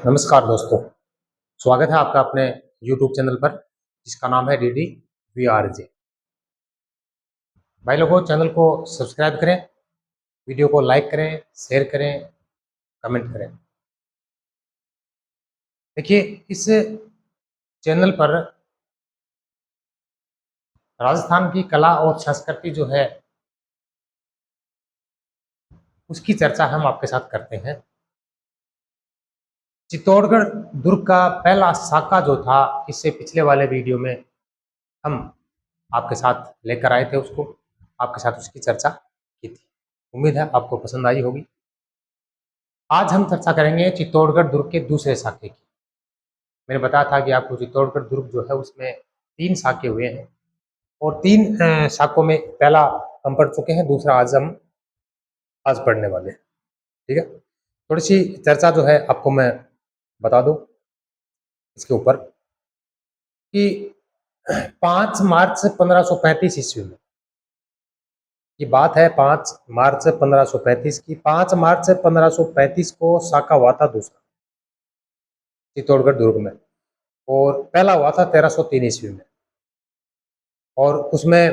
नमस्कार दोस्तों, स्वागत है आपका अपने YouTube चैनल पर जिसका नाम है डीडी वीआरजे। भाई लोगों, चैनल को सब्सक्राइब करें, वीडियो को लाइक करें, शेयर करें, कमेंट करें। देखिए, इस चैनल पर राजस्थान की कला और संस्कृति जो है उसकी चर्चा हम आपके साथ करते हैं। चित्तौड़गढ़ दुर्ग का पहला साका जो था, इससे पिछले वाले वीडियो में हम आपके साथ लेकर आए थे, उसको आपके साथ उसकी चर्चा की थी। उम्मीद है आपको पसंद आई होगी। आज हम चर्चा करेंगे चित्तौड़गढ़ दुर्ग के दूसरे साके की। मैंने बताया था कि आपको चित्तौड़गढ़ दुर्ग जो है उसमें 3 साके हुए हैं और 3 साकों में पहला हम पढ़ चुके हैं, दूसरा आज पढ़ने वाले हैं। ठीक है, थोड़ी सी चर्चा जो है आपको मैं बता दूं इसके ऊपर कि 5 मार्च 1535 ईस्वी में ये बात है। 5 मार्च 1535 की। 5 मार्च 1535 को साका हुआ था दूसरा चित्तौड़गढ़ दुर्ग में, और पहला हुआ था 1303 ईस्वी में। और उसमें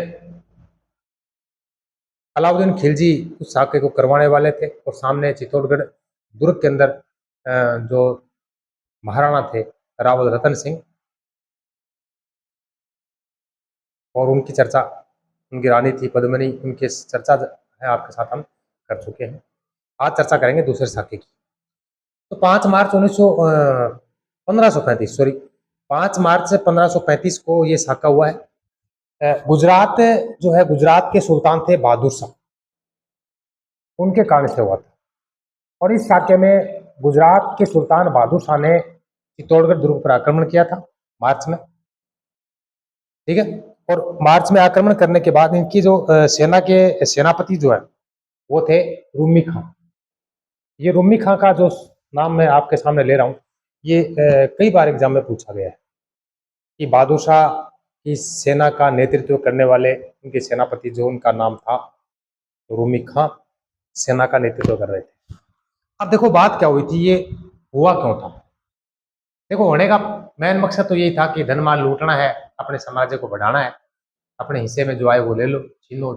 अलाउद्दीन खिलजी उस साके को करवाने वाले थे, और सामने चित्तौड़गढ़ दुर्ग के अंदर जो महाराणा थे रावल रतन सिंह, और उनकी चर्चा, उनकी रानी थी पद्मिनी, उनकी चर्चा है आपके साथ हम कर चुके हैं। आज चर्चा करेंगे दूसरे साके की। तो 5 मार्च 1535 सॉरी 5 मार्च 1535 को ये साका हुआ है। गुजरात जो है, गुजरात के सुल्तान थे बहादुर शाह, उनके कारण से हुआ था। और इस साके में गुजरात के सुल्तान बहादुर शाह ने चित्तौड़गढ़ दुर्ग पर आक्रमण किया था मार्च में। ठीक है, और मार्च में आक्रमण करने के बाद इनकी जो सेना के सेनापति जो है वो थे रूमी खां। ये रूमी खां का जो नाम मैं आपके सामने ले रहा हूँ, ये कई बार एग्जाम में पूछा गया है कि बहादुर शाह की सेना का नेतृत्व करने वाले उनके सेनापति जो, उनका नाम था रूमी खां, सेना का नेतृत्व कर रहे थे। अब देखो बात क्या हुई थी, ये हुआ क्यों था। देखो, होने का मेन मकसद तो यही था कि धन माल लूटना है, अपने समाज को बढ़ाना है, अपने हिस्से में जो आए वो ले लो, छीन लो।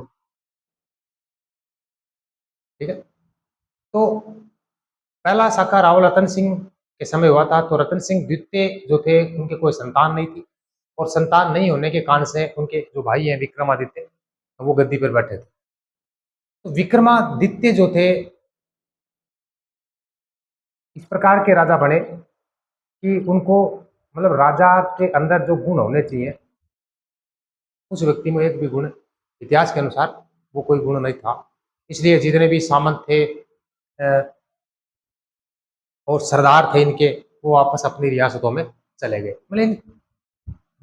ठीक है, तो पहला साका रावल रतन सिंह के समय हुआ था। तो रतन सिंह द्वितीय जो थे, उनके कोई संतान नहीं थी, और संतान नहीं होने के कारण से उनके जो भाई हैं विक्रमादित्य, वो गद्दी पर बैठे थे। तो विक्रमादित्य जो थे इस प्रकार के राजा बने कि उनको, मतलब राजा के अंदर जो गुण होने चाहिए, उस व्यक्ति में एक भी गुण इतिहास के अनुसार वो कोई गुण नहीं था। इसलिए जितने भी सामंत थे और सरदार थे इनके, वो वापस अपनी रियासतों में चले गए। मतलब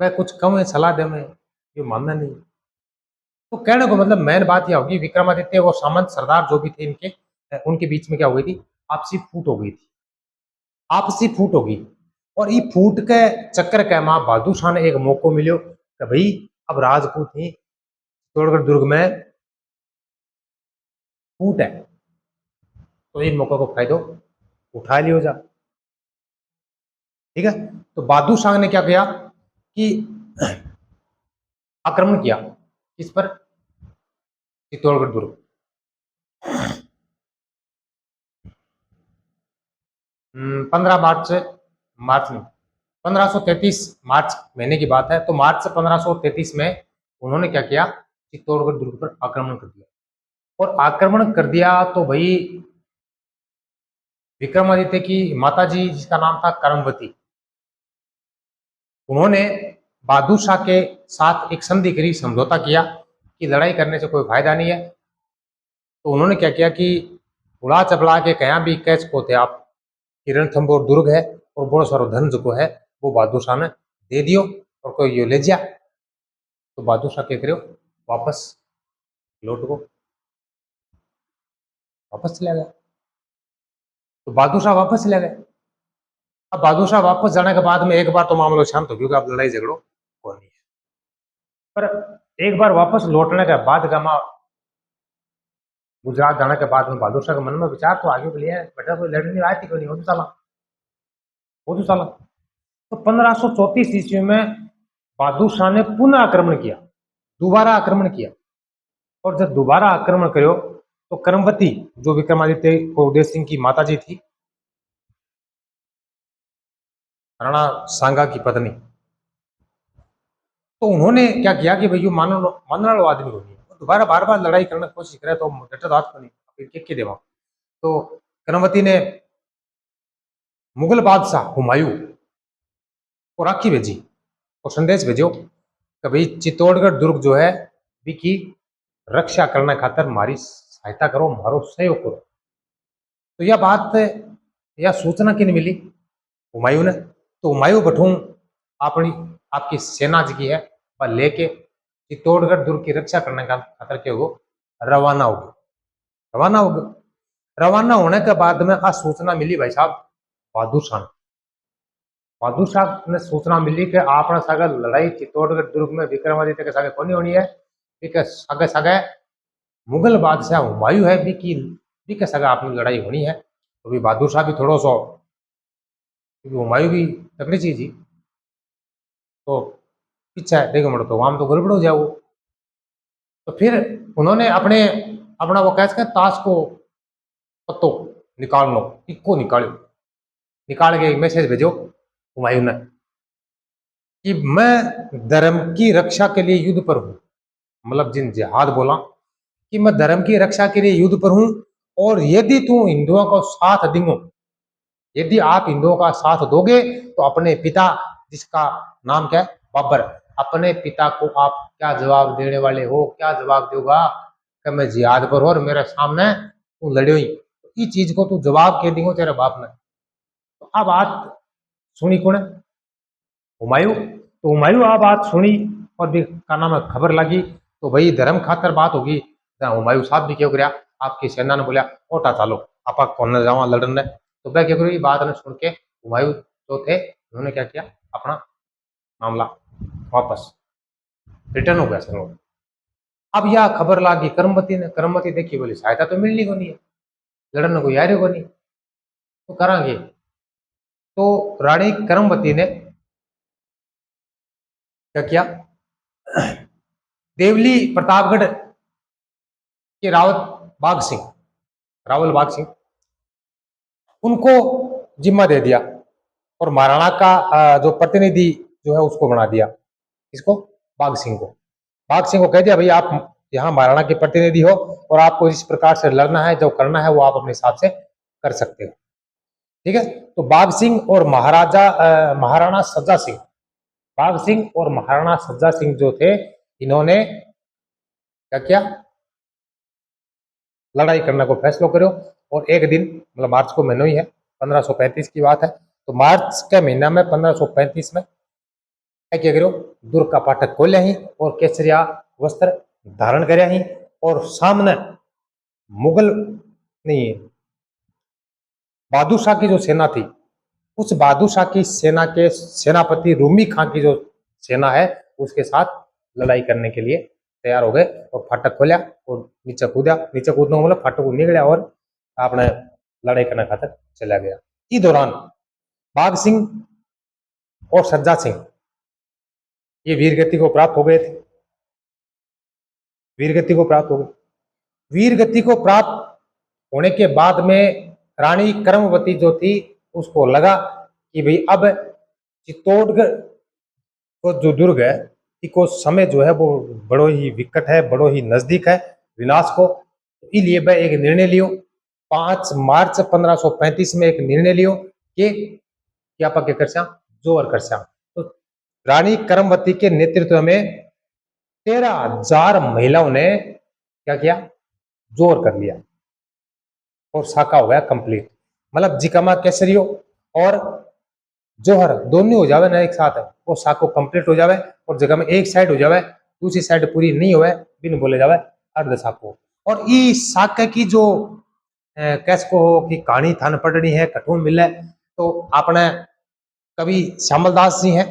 मैं कुछ कहूँ सलाह दे, मैं ये मानना नहीं। तो कहने को मतलब मेन बात यह होगी, विक्रमादित्य और सामंत सरदार जो भी थे इनके, उनके बीच में क्या हो गई थी, आपसी फूट हो गई थी। आपसी फूट होगी, और ये फूट के चक्कर के मां बहादुर शाह ने एक मौको मिलो कि भाई अब राजपूत ही चित्तौड़गढ़ दुर्ग में फूट है, तो इन मौकों को फायदो उठा लियो जा। ठीक है, तो बहादुर शाह ने क्या किया कि आक्रमण किया किस पर, चित्तौड़गढ़ दुर्ग। 15 मार्च, मार्च में 1533 मार्च महीने की बात है। तो मार्च 1533 में उन्होंने क्या किया, चित्तौड़गढ़ दुर्ग पर आक्रमण कर दिया। और आक्रमण कर दिया तो भाई विक्रमादित्य की माताजी, जिसका नाम था करमवती, उन्होंने बहादुर शाह के साथ एक संधि करी, समझौता किया कि लड़ाई करने से कोई फायदा नहीं है। तो उन्होंने क्या किया कि उड़ा चपड़ा के कहीं भी कैच को थे आप, कि रणथंभौर दुर्ग है और बहुत सारा धन जो है वो बहादुर शाह ने दे दियो, और कोई ये ले जा। तो बहादुर शाह क्या करो, वापस लौट गो, वापस चले गए। तो बहादुर शाह वापस चले गए। अब बहादुर शाह वापस जाने के बाद में एक बार तो मामला शांत हो गया, अब लड़ाई झगड़ो को नहीं है। पर एक बार वापस लौटने के बाद गमा गुजरात जाने के बाद में बहादुर शाह के मन में विचार तो आगे के लिए बेटा कोई लड़ने आई थी, कोई नहीं होता चला। बहुत साल। तो 1534 ईस्वी में बहादुर शाह ने पुनः आक्रमण किया, दोबारा आक्रमण किया। और जब दोबारा आक्रमण करो तो करमवती जो विक्रमादित्य को उदय सिंह की माताजी थी, राणा सांगा की पत्नी, तो उन्होंने क्या किया कि भाई मानने वाला आदमी हो गया, दोबारा बार बार लड़ाई करने की कोशिश करे तो डटे हाथ को नहीं के देवा। तो करमवती ने मुगल बादशाह हुमायूं को राखी भेजी और संदेश भेजो कि भाई चित्तौड़गढ़ दुर्ग जो है की रक्षा करने खातर मारी सहायता करो, मारो सहयोग करो। तो यह बात या सूचना किन मिली? हुमायूं ने। तो हुमायूं बठूं अपनी आपकी सेना जी है वह लेके चित्तौड़गढ़ दुर्ग की रक्षा करने का खातर के वो रवाना हो गए। रवाना हो गए। रवाना होने के बाद में आज सूचना मिली भाई साहब बहादुर शाह, बहादुर शाह ने सूचना मिली कि आपने सागे लड़ाई चित्तौड़गढ़ दुर्ग में विक्रमादित्य के सागे कौन होनी है, के सागे सागे मुगल बादशाह हुमायूं है भी के सागे आपने लड़ाई होनी है। तो भी बहादुर शाह भी थोड़ा सो, क्योंकि हुमायूं भी तकड़ी चीज ही, तो पीछा देखो मरो तो वहां तो गड़बड़ हो जाओ। तो फिर उन्होंने अपना वो कैसे ताश को पत्तो निकाल लो, इक्को निकालो, निकाल के एक मैसेज भेजो हुमायूं ने कि मैं धर्म की रक्षा के लिए युद्ध पर हूं, मतलब जिन जिहाद बोला कि मैं धर्म की रक्षा के लिए युद्ध पर हूं, और यदि तू हिंदुओं को साथ देंगे, यदि आप हिंदुओं का साथ दोगे तो अपने पिता, जिसका नाम क्या है बाबर, अपने पिता को आप क्या जवाब देने वाले हो? क्या जवाब दोगा कि मैं जिहाद पर हूं और मेरे सामने तू लड़े हुई, तो इस चीज को तू जवाब के देंगे तेरे बाप ने। तो अब बात सुनी कौन? हुमायूं। तो हुमायूं आ बात सुनी और भी का नाम है खबर लगी, तो भाई धर्म खातर बात होगी। हुमायूं साहब भी क्यों कराया, आपकी सेना ने बोलिया ओटा चालो आपा कौन जावा लड़ने। तो वह क्या करो ये बात ने सुन के हुमायूं जो थे उन्होंने क्या किया, अपना मामला वापस रिटर्न हो गया सर। अब यह खबर लागी करमवती ने, करमवती देखी बोली सहायता तो मिलनी को नहीं है, लड़ने को यार को नहीं, तो करांगे। तो रानी करमवती ने क्या किया, देवली प्रतापगढ़ के रावत बाग सिंह, रावल बाग सिंह, उनको जिम्मा दे दिया और महाराणा का जो प्रतिनिधि जो है उसको बना दिया, इसको बाग सिंह को। बाग सिंह को कह दिया भाई आप यहाँ महाराणा के प्रतिनिधि हो और आपको इस प्रकार से लड़ना है, जो करना है वो आप अपने हिसाब से कर सकते हो, ठीक है। तो बाग सिंह और महाराणा सज्जा सिंह, बाग सिंह और महाराणा सज्जा सिंह जो थे, इन्होंने क्या किया, लड़ाई करने को फैसला करो। और एक दिन मतलब मार्च को महीनों ही है, 1535 की बात है, तो मार्च के महीना में 1535 में क्या करो, दुर्ग का फाटक खोलिया ही और केसरिया वस्त्र धारण करया ही, और सामने मुगल नहीं बहादुर शाह की जो सेना थी, उस बहादुर शाह की सेना के सेनापति रूमी खां की जो सेना है उसके साथ लड़ाई करने के लिए तैयार हो गए और फाटक खोलिया और नीचे कूदा। नीचे कूदने मतलब फाटक को निकलिया और आपने लड़ाई करने खातर चला गया। इस दौरान बाग सिंह और सज्जा सिंह ये वीरगति को प्राप्त हो गए थे, वीरगति को प्राप्त हो गए। वीरगति को प्राप्त होने के बाद में रानी करमवती जो थी उसको लगा कि भाई अब चित्तौड़गढ़ को जो दुर्ग है इसको समय जो है वो बड़ो ही विकट है, बड़ो ही नजदीक है विनाश को। इसलिए वह एक निर्णय लियो 5 मार्च 1535 में एक निर्णय लियो कि क्या क्या कर जोर कर। तो रानी करमवती के नेतृत्व में 13,000 महिलाओं ने क्या किया, जोर कर लिया और साका हो गया कंप्लीट। मतलब जिकामा केसरियो और जोहर दोनों हो जावे ना एक साथ, वो साको कंप्लीट हो जावे और जगह में एक साइड हो जावे, दूसरी साइड पूरी नहीं होवे बिन बोले जावे अर्ध साको। और ई साके की जो कैस को हो कि कहानी थान पढ़नी है कठून मिले तो आपने कवि श्यामलदास जी हैं,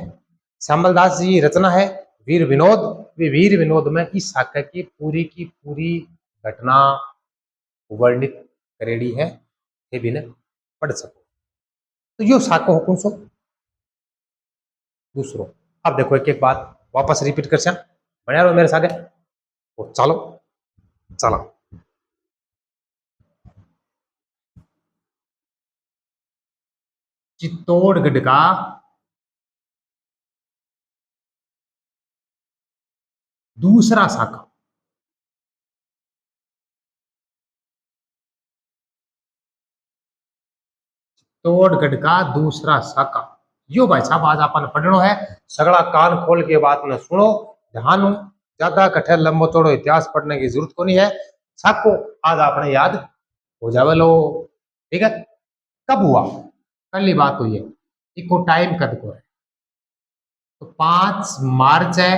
श्यामलदास जी रचना है वीर विनोद। वीर विनोद में इस साके की पूरी घटना वर्णित करेड़ी है, ये भी ने पढ़ सको। तो यो साको हुकुम सो दूसरो। अब देखो एक एक बात वापस रिपीट कर सा बढ़िया रहो मेरे सागे। ओ चलो चलो चित्तौड़गढ़ का दूसरा साका। चित्तौड़गढ़ का दूसरा साका। यो भाई साहब आज अपन पढ़नो है। सगड़ा कान खोल के बात न सुनो, ध्यान हो। ज्यादा कठे लंबो चौड़ो इतिहास पढ़ने की जरूरत को नहीं है। साको आज आपने याद हो जावे लो। ठीक है। कब हुआ? पहली बात तो ये इको टाइम कद को है। तो 5 मार्च है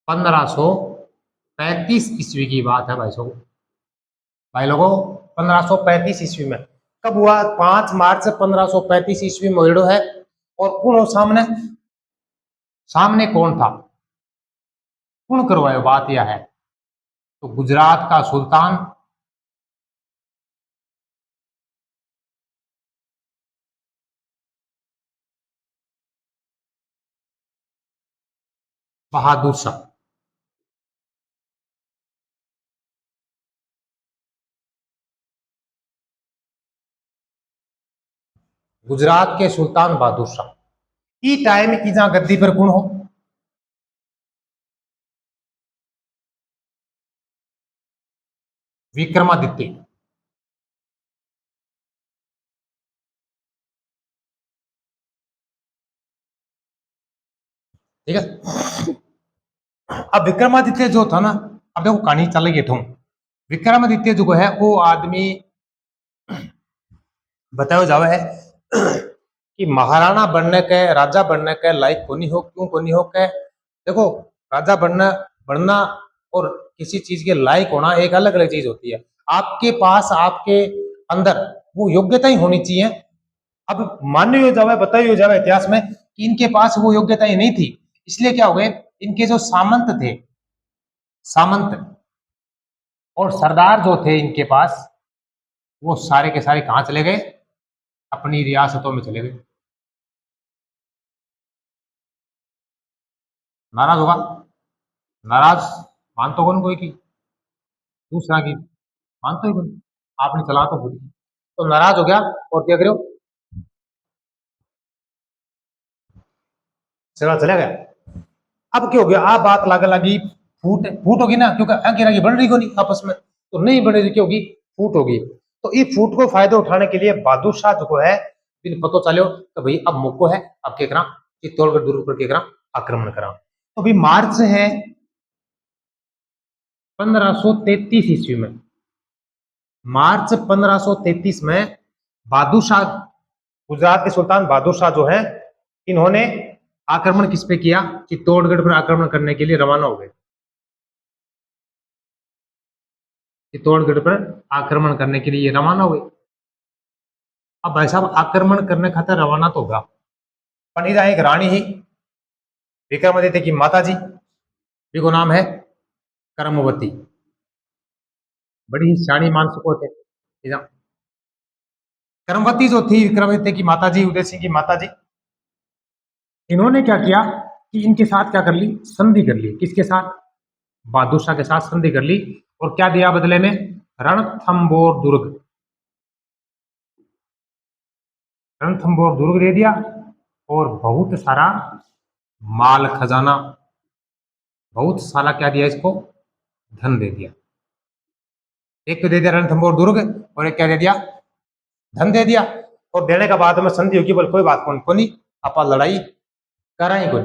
1535 ईस्वी की बात है भाई साहब। भाई लोगों 1535 ईस्वी में कब हुआ? 5 मार्च 1535 ईस्वी में हुएड़ो है। और कौन हो सामने? सामने कौन था? कौन करवायो? बात यह है। तो गुजरात का सुल्तान बहादुर शाह। गुजरात के सुल्तान बहादुर शाह ई टाइम की जहां गद्दी पर कौन हो? विक्रमादित्य। ठीक है। अब विक्रमादित्य जो था ना, अब देखो कहानी चल रही है। विक्रमादित्य जो है वो आदमी बताओ जावे है कि महाराणा बनने के, राजा बनने के लायक कोनी हो। क्यों कोनी हो के? देखो राजा बनना बनना और किसी चीज के लायक होना एक अलग अलग चीज होती है। आपके पास आपके अंदर वो योग्यता ही होनी चाहिए। अब मान्य हो जावे, बताई हो जावे इतिहास में कि इनके पास वो योग्यता ही नहीं थी। इसलिए क्या हो गए, इनके जो सामंत थे, सामंत और सरदार जो थे इनके पास, वो सारे के सारे कहाँ चले गए? अपनी रियासतों में चले गए। नाराज होगा? नाराज मान तो कौन कोई की, दूसरा की मान तो ही कोई। आपने चला तो खुद की। तो नाराज हो गया और क्या करो, चला चला गया। अब क्या हो गया? आप बात लग लगी, फूट फूट होगी ना, क्योंकि आगे आगे बढ़ रही को नहीं आपस में, तो नहीं बढ़ रही, क्या होगी? फूट होगी। तो इस फूट को फायदा उठाने के लिए बहादुर शाह जो है दिन पतो चलो तो भाई अब मौको है, अब क्या करा, चित्तौड़गढ़ दुर्ग पर क्या करा, आक्रमण करा। तो अभी मार्च है 1533 ईस्वी में, मार्च 1533 में बहादुर शाह, गुजरात के सुल्तान बहादुर शाह जो है, इन्होंने आक्रमण किस पे किया? चित्तौड़गढ़ पर आक्रमण करने के लिए रवाना हो गए। चित्तौड़गढ़ पर आक्रमण करने के लिए रवाना हुए। अब भाई साहब आक्रमण करने खातर रवाना तो होगा, पर इधर एक रानी ही विक्रमादित्य की माता जी, जिनको नाम है कर्मवती। बड़ी ही सियाणी मानसको थे। कर्मवती जो थी विक्रमादित्य की माता जी, उदय सिंह की माता जी, इन्होंने क्या किया कि इनके साथ क्या कर ली, संधि कर ली। किसके साथ? बहादुर शाह के साथ संधि कर ली। और क्या दिया बदले में? रणथंबोर दुर्ग, रणथंबोर दुर्ग दे दिया। और बहुत सारा माल खजाना, बहुत सारा क्या दिया इसको, धन दे दिया। एक तो दे दिया रणथंबोर दुर्ग, और एक क्या दे दिया, धन दे दिया। और देने के बाद में संधि होगी, बोल कोई बात कौन को नहीं, आप लड़ाई करा ही कोई।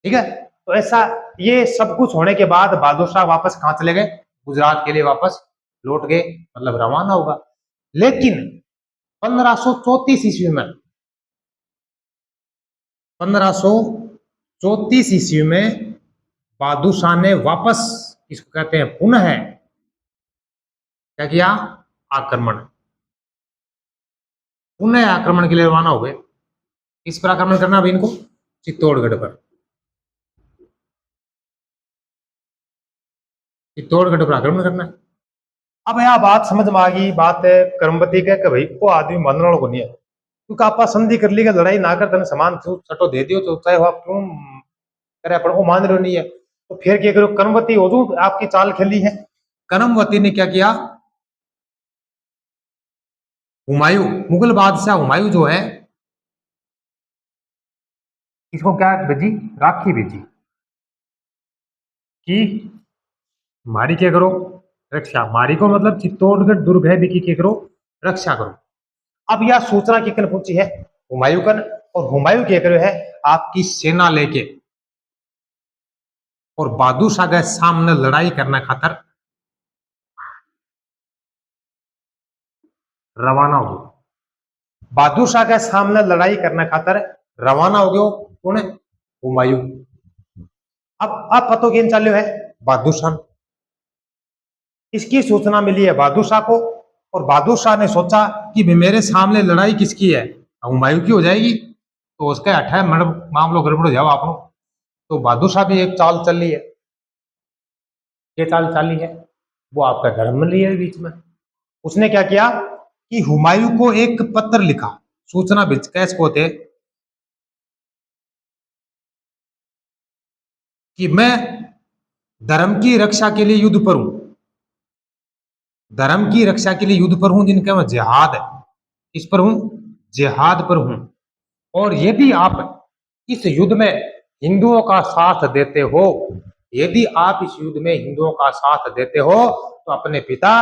ठीक है। तो ऐसा ये सब कुछ होने के बाद बहादुर शाह वापस कहां चले गए? गुजरात के लिए वापस लौट गए, मतलब रवाना होगा। लेकिन 1534 ईस्वी में, 1534 ईस्वी में बहादुर शाह ने वापस, इसको कहते हैं पुनः क्या किया, आक्रमण, पुनः आक्रमण के लिए रवाना हो गए। इस पर आक्रमण करना अभी इनको, चित्तौड़गढ़ पर, चित्तौड़गढ़ पर आक्रमण करना है। अब यह बात समझ में आ गई, बात है कर्मवती के कि भाई वो आदमी मानने वाला को नहीं है, क्योंकि आप संधि कर ली, लड़ाई ना कर तने समान छटो दे दियो तो चाहे आप क्यों करे अपन वो मान रहे नहीं है, तो फिर क्या करो, कर्मवती हो जो आपकी चाल खेली है। कर्मवती ने क्या किया, हुमायूं मुगल बादशाह हुमायूं जो है इसको क्या भेजी, राखी भेजी कि मारी क्या करो रक्षा, मारी को मतलब चित्तौड़गढ़ दुर्ग है बिकी क्या करो रक्षा करो। अब यह सूचना किकन पहुंची है, हुमायूं कन, और हुमायूं क्या करे है आपकी सेना लेके और बहादुर शाह के सामने लड़ाई करने खातर रवाना हो गए। बहादुर शाह के सामने लड़ाई करने खातर रवाना हो गयो कौन है, हुमायूं। अब पतो किन चाल्यो है, बहादुर शाह। इसकी सूचना मिली है बहादुर शाह को, और बहादुर शाह ने सोचा कि मेरे सामने लड़ाई किसकी है, हुमायूं की हो जाएगी तो उसका हट है मामलो गड़बड़ हो जाओ आप। तो बहादुर शाह भी एक चाल चल रही है, ये चाल चाली है वो आपका धर्म में लिया है बीच में। उसने क्या किया कि हुमायूं को एक पत्र लिखा, सूचना भेज कैसे को थे कि मैं धर्म की रक्षा के लिए युद्ध पर हूं, धर्म की रक्षा के लिए युद्ध पर हूं, जिनका मैं जिहाद है इस पर हूं, जिहाद पर हूं, और यदि आप इस युद्ध में हिंदुओं का साथ देते हो, यदि आप इस युद्ध में हिंदुओं का साथ देते हो तो अपने पिता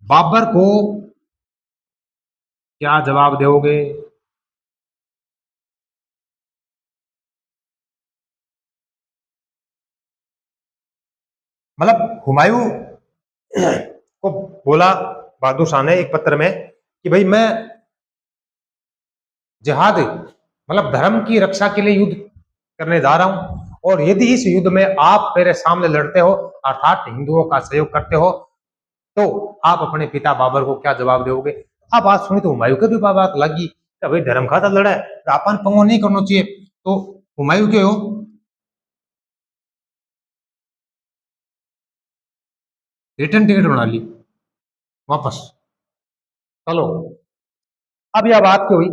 बाबर को क्या जवाब दोगे। मतलब हुमायूं को बोला बहादुर शाह ने एक पत्र में कि भाई मैं जिहाद मतलब धर्म की रक्षा के लिए युद्ध करने जा रहा हूं, और यदि इस युद्ध में आप मेरे सामने लड़ते हो अर्थात हिंदुओं का सहयोग करते हो तो आप अपने पिता बाबर को क्या जवाब दोगे। अब बात सुनी तो हुमायूं के भी बात लगी कि भाई धर्म खातर लड़ा है तो अपन पंगो नहीं करना चाहिए। तो हुमायूं के हो रिटर्न टिकट बना ली वापस, चलो। अब यह बात क्यों हुई,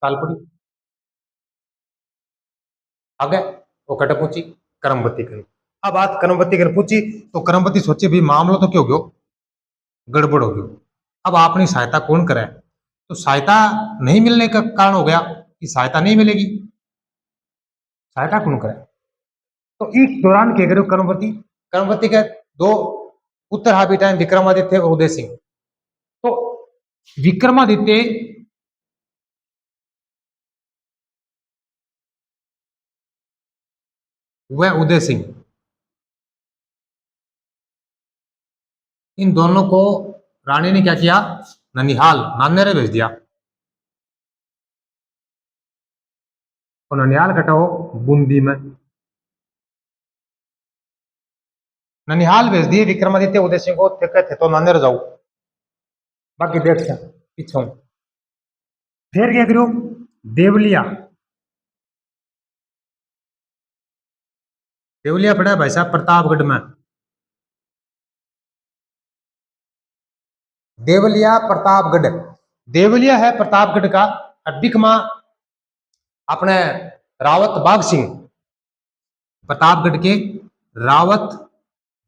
साल पड़ी आगे वो कट पूछी कर्मवती कर। अब बात कर्मवती कर पूछी तो कर्मवती सोचे भी मामला तो क्यों गयो, गड़बड़ हो गयो। अब आपने सहायता कौन करे, तो सहायता नहीं मिलने का कारण हो गया कि सहायता नहीं मिलेगी, सहायता कौन करे। तो इस दौरान क्या करो कर्मवती, कर्मवती के दो पुत्र हाबी टाइम विक्रमादित्य और उदय सिंह। तो विक्रमादित्य व उदय सिंह इन दोनों को रानी ने क्या किया, ननिहाल नानेरे भेज दिया, और ननिहाल कटाओ बूंदी में, ननिहाल भेज दिए विक्रमादित्य उदय सिंह को, थे तो नानेर जाओ बाकी देख से पीछो। फिर क्या करो, देवलिया, देवलिया पड़ा है भाई साहब प्रतापगढ़ में, देवलिया प्रतापगढ़, देवलिया है प्रतापगढ़ का। अधिक मां अपने रावत बाघ सिंह, प्रतापगढ़ के रावत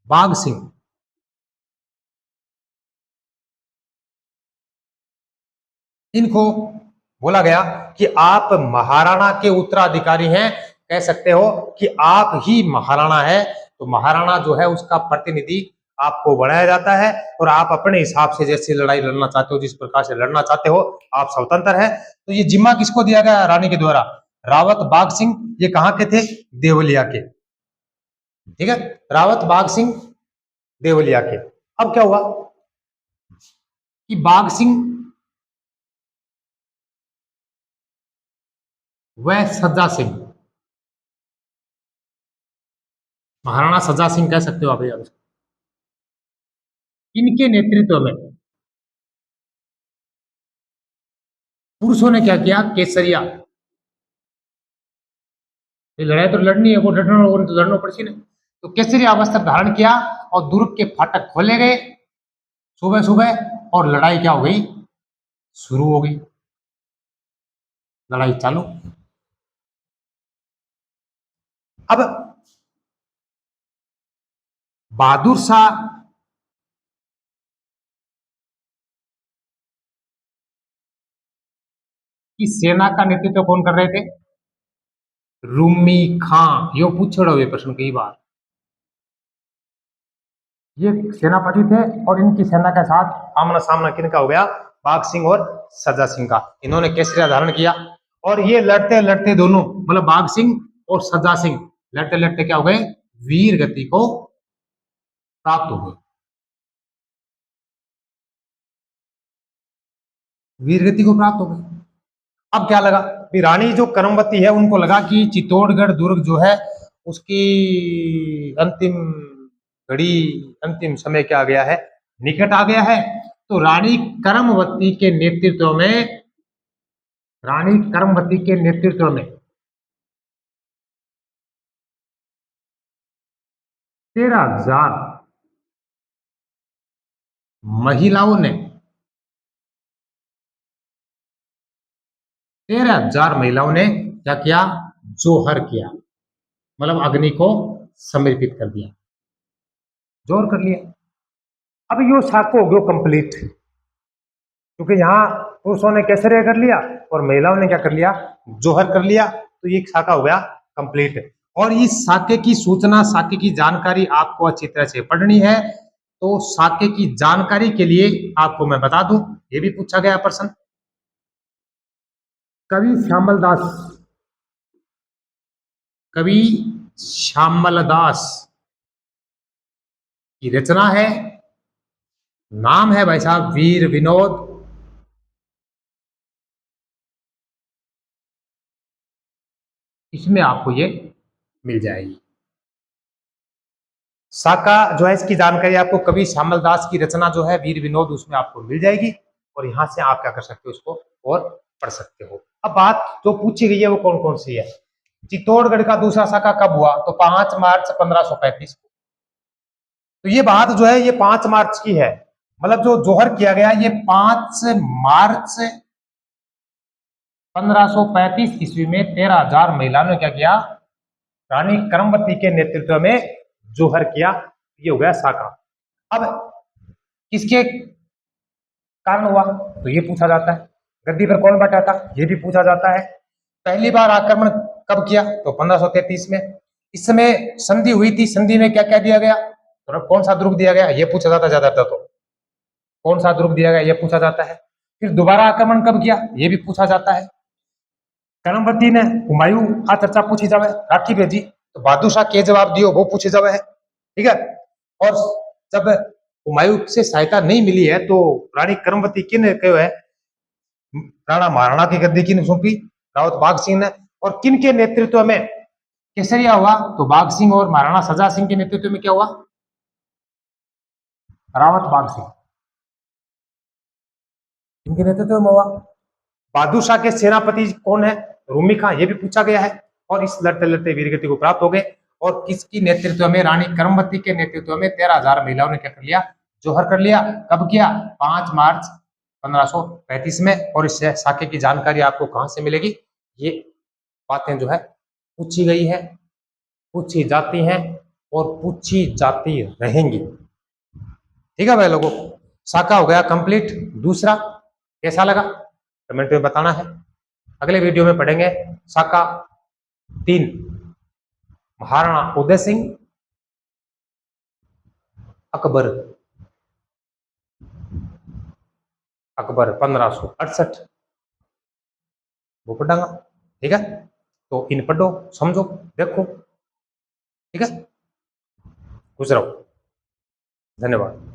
बाघ सिंह, इनको बोला गया कि आप महाराणा के उत्तराधिकारी हैं, कह सकते हो कि आप ही महाराणा है। तो महाराणा जो है उसका प्रतिनिधि आपको बनाया जाता है, और आप अपने हिसाब से जैसे लड़ाई लड़ना चाहते हो, जिस प्रकार से लड़ना चाहते हो आप स्वतंत्र है। तो ये जिम्मा किसको दिया गया, रानी के द्वारा, रावत बाघ सिंह। ये कहां के थे, देवलिया के, ठीक है, रावत बाघ सिंह देवलिया के। अब क्या हुआ कि बाघ सिंह वह सज्जा सिंह, महाराणा सज्जा सिंह कह सकते हो आप यार, इनके नेतृत्व में पुरुषों ने क्या किया, केसरिया, ये लड़ाई तो लड़नी है, वो डटना और तो लड़ना पड़सी ने, तो केसरिया वस्त्र धारण किया और दुर्ग के फाटक खोले गए सुबह सुबह, और लड़ाई क्या हो गई, शुरू हो गई, लड़ाई चालू। अब बहादुर शाह की सेना का नेतृत्व कौन कर रहे थे, रूमी खां। यो पूछो ये प्रश्न कई बार। ये सेनापति थे और इनकी सेना के साथ आमना सामना किनका हो गया, बाघ सिंह और सजा सिंह का। इन्होंने केसरिया धारण किया और ये लड़ते लड़ते दोनों, मतलब बाघ सिंह और सजा सिंह लड़ते लड़ते क्या हो गए, वीर गति को प्राप्त हो गए, वीर गति को प्राप्त हो गए। अब क्या लगा, रानी जो करमवती है उनको लगा कि चित्तौड़गढ़ दुर्ग जो है उसकी अंतिम घड़ी, अंतिम समय क्या आ गया है, निकट आ गया है। तो रानी करमवती के नेतृत्व में, रानी करमवती के नेतृत्व में 13,000 महिलाओं ने, 13,000 महिलाओं ने क्या किया, जोहर किया, मतलब अग्नि को समर्पित कर दिया, जोहर कर लिया। अब यो साको हो गयो कंप्लीट, क्योंकि यहाँ पुरुषों ने केसरिया कर लिया और महिलाओं ने क्या कर लिया, जोहर कर लिया। तो ये साका हो गया कंप्लीट। और इस साके की सूचना, साके की जानकारी आपको अच्छी तरह से पढ़नी है। तो साके की जानकारी के लिए आपको मैं बता दूं, ये भी पूछा गया प्रश्न, कवि श्यामल दास, कवि श्यामल दास की रचना है, नाम है भाई साहब वीर विनोद। इसमें आपको ये मिल जाएगी साका जो है, इसकी जानकारी आपको कवि श्यामल दास की रचना जो है वीर विनोद, उसमें आपको मिल जाएगी। और यहां से आप क्या कर सकते हो, उसको और पढ़ सकते हो। अब बात जो पूछी गई है वो कौन कौन सी है। चित्तौड़गढ़ का दूसरा साका कब हुआ, तो 5 मार्च 1535 को। तो ये बात जो है ये 5 मार्च की है, मतलब जो जोहर किया गया ये 5 मार्च 1535 ईस्वी में 13,000 महिलाओं ने क्या किया, रानी करमवती के नेतृत्व में जोहर किया। ये हो गया साका। अब किसके कारण हुआ, तो ये पूछा जाता है। गद्दी पर कौन बैठा था, ये भी पूछा जाता है। पहली बार आक्रमण कब किया, तो 1533 में। इस समय संधि हुई थी, संधि में क्या क्या दिया गया, तो कौन सा दुर्ग दिया गया, ये पूछा जाता है ज्यादातर। तो कौन सा दुर्ग दिया गया, ये पूछा जाता है। फिर दोबारा आक्रमण कब किया, ये भी पूछा जाता है। करमवती ने हुमायूं, आ चर्चा पूछी जावे, राखी भेजी, तो बहादुर शाह के जवाब दियो, वो पूछे जावे है, ठीक है। और जब हुमायूं से सहायता नहीं मिली है तो रानी करमवती किन कहो है, राणा महाराणा की गद्दी किन सौंपी, रावत बाघ सिंह ने। और किन के नेतृत्व में केसरिया हुआ, तो बाघ सिंह और महाराणा सजा सिंह के नेतृत्व में क्या हुआ, रावत बाघ सिंह, इनके नेतृत्व में हुआ। बहादुर शाह के सेनापति कौन है, रूमी खां, ये भी पूछा गया है। और इस लड़ते लड़ते वीरगति को प्राप्त हो गए। और किसकी नेतृत्व में, रानी करमवती के नेतृत्व में 13,000 महिलाओं ने क्या कर लिया, जोहर कर लिया। कब किया, 5 मार्च 1535 में। और इस साके की जानकारी आपको कहां से मिलेगी, ये बातें जो है पूछी गई है, पूछी जाती हैं और पूछी जाती रहेंगी, ठीक है भाई लोगों। साका हो गया कंप्लीट। दूसरा कैसा लगा कमेंट में बताना है। अगले वीडियो में पढ़ेंगे साका 3, महाराणा उदय सिंह, अकबर, अकबर 1568, वो पढ़ांगा, ठीक है। तो इन पढ़ो, समझो, देखो, ठीक है। खुश रहो, धन्यवाद।